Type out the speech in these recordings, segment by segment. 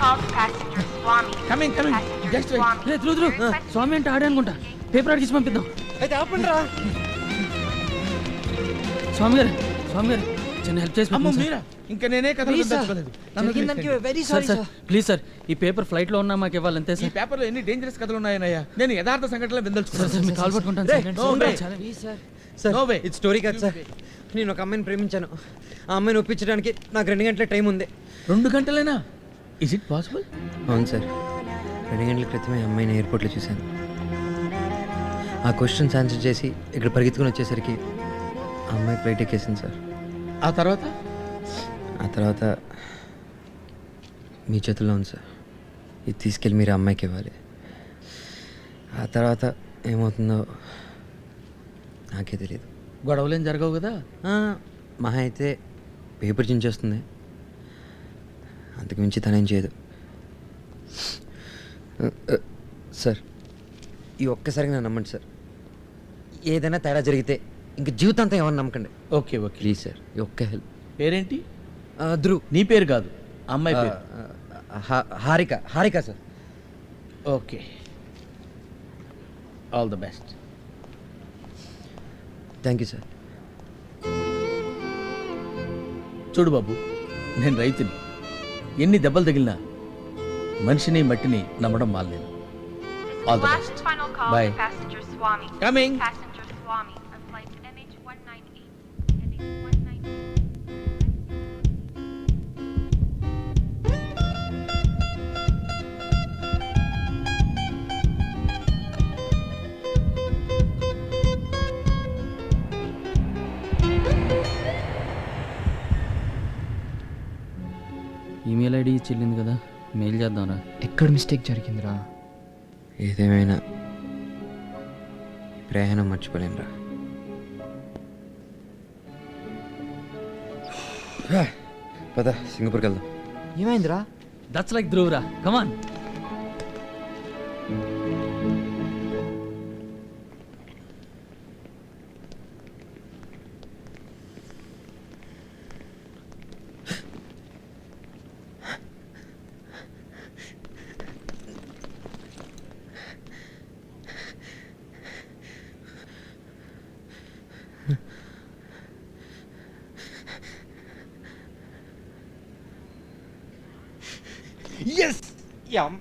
call to passenger Swami. Coming Passenger just wait. Swami. Dhruva Swami అంటే ఆడే అనుకుంటా పేపర్ అడిగించి పంపిద్దాం. అయితే ఆపండి రా. స్వామి గారు చిన్న హెల్ప్ చేసి అమ్మ పంపించండి మీరా ఇంకా నేనే కథలు Please, sir. దలుచుకోలేదు. నన్ను జరిగిన దానికి వదిలేయండి. Very sir sorry sir sir. Please sir ఈ పేపర్ ఫ్లైట్ లో ఉన్నా మాకు ఇవ్వాలంతే ఈ సార్. పేపర్లో ఎన్ని డేంజరస్ కథలు ఉన్నాయనయ్యా. నేను యథార్థ సంఘటనలు సార్ విందల్చుకున్నాను. సార్ మీ కాల్ పట్టుకుంటాను రేయ్, sir. no way. Please sir. Sir No way. ఇది స్టోరీ కాదు సార్. నేను ఒక అమ్మాయిని ప్రేమించాను. ఆ అమ్మాయిని ఒప్పించడానికి నాకు 2 గంటల టైం ఉంది. 2 గంటలేనా? Is it possible? అవును సార్, 2 గంటల క్రితమే ఆ అమ్మాయిని ఎయిర్పోర్ట్లో చూశాను. ఆ క్వశ్చన్స్ ఆన్సర్ చేసి ఇక్కడ పరిగెత్తుకుని వచ్చేసరికి ఆ అమ్మాయి ఫ్లైట్ ఎక్కేసింది సార్. ఆ తర్వాత ఆ తర్వాత మీ చేతుల్లో ఉంది సార్. ఇది తీసుకెళ్ళి మీరు ఆ అమ్మాయికి ఇవ్వాలి. ఆ తర్వాత ఏమవుతుందో నాకే తెలియదు. గొడవలేం జరగవు కదా? మహా అయితే పేపర్ చించేస్తుంది, అంతకు మించి తనేం చేయదు. సార్ ఈ ఒక్కసారిగా నన్ను నమ్మండి సార్. ఏదైనా తేడా జరిగితే ఇంక జీవితాంతం ఏమన్నా నమ్మకండి ఓకే ఓకే. Please sir. ఈ ఒక్క హెల్ప్. పేరేంటి? ధ్రువ్. నీ పేరు కాదు, అమ్మాయి పేరు. Harika sir. Okay, all the best. Thank you sir. చూడు బాబు, నేను రైతుని. ఎన్ని దెబ్బలు తగిలినా మనిషిని మట్టిని నమ్మడం మానలేను. All the Last best. final call Bye. to passenger Swami. Coming. Passenger Swami on flight MH198. MH198. Email ID చెల్లింది కదా, మెయిల్ చేద్దాంరా. ఎక్కడ మిస్టేక్ జరిగిందిరా? ఏదేమైనా ఈ ప్రయాణం మర్చిపోలేనురా. పద సింగపూర్కి వెళ్దాం. ఏమైందిరా? దట్స్ లైక్ ధ్రువరా, కమాన్. Yes! Yum!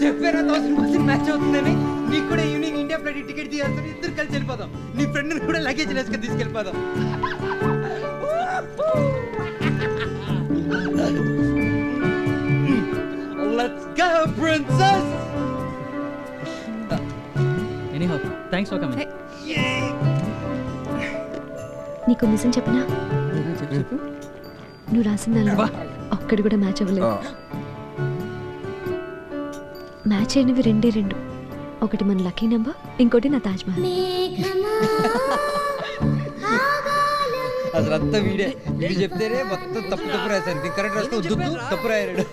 చెప్పారా 1000% మ్యాచ్ అవుతుందని. నీకు కూడా ఈవినింగ్ ఇండియా ఫ్లైట్ టికెట్ తీయాల్సి, ఇద్దరు కలిసి వెళ్ళిపోదాం. నీ ఫ్రెండ్ని కూడా లగేజ్ వేసుకొని తీసుకెళ్ళిపోదాం. Let's go, princess! Anyhow thanks for coming. నీకు నిజం చెప్పనా? నువ్వు రాసిన దానిలో ఒక్కడి కూడా మ్యాచ్ అవ్వలేదు. మ్యాచ్ అయినవి 2. ఒకటి మన లక్కీ నెంబర్, ఇంకోటి నా తాజ్ మహల్. అసలు అంతా వీడే. వీడు చెప్తేనే మొత్తం తప్పు రాశారు. నీకు కరెక్ట్ రాస్తే తప్పు రాయాడు.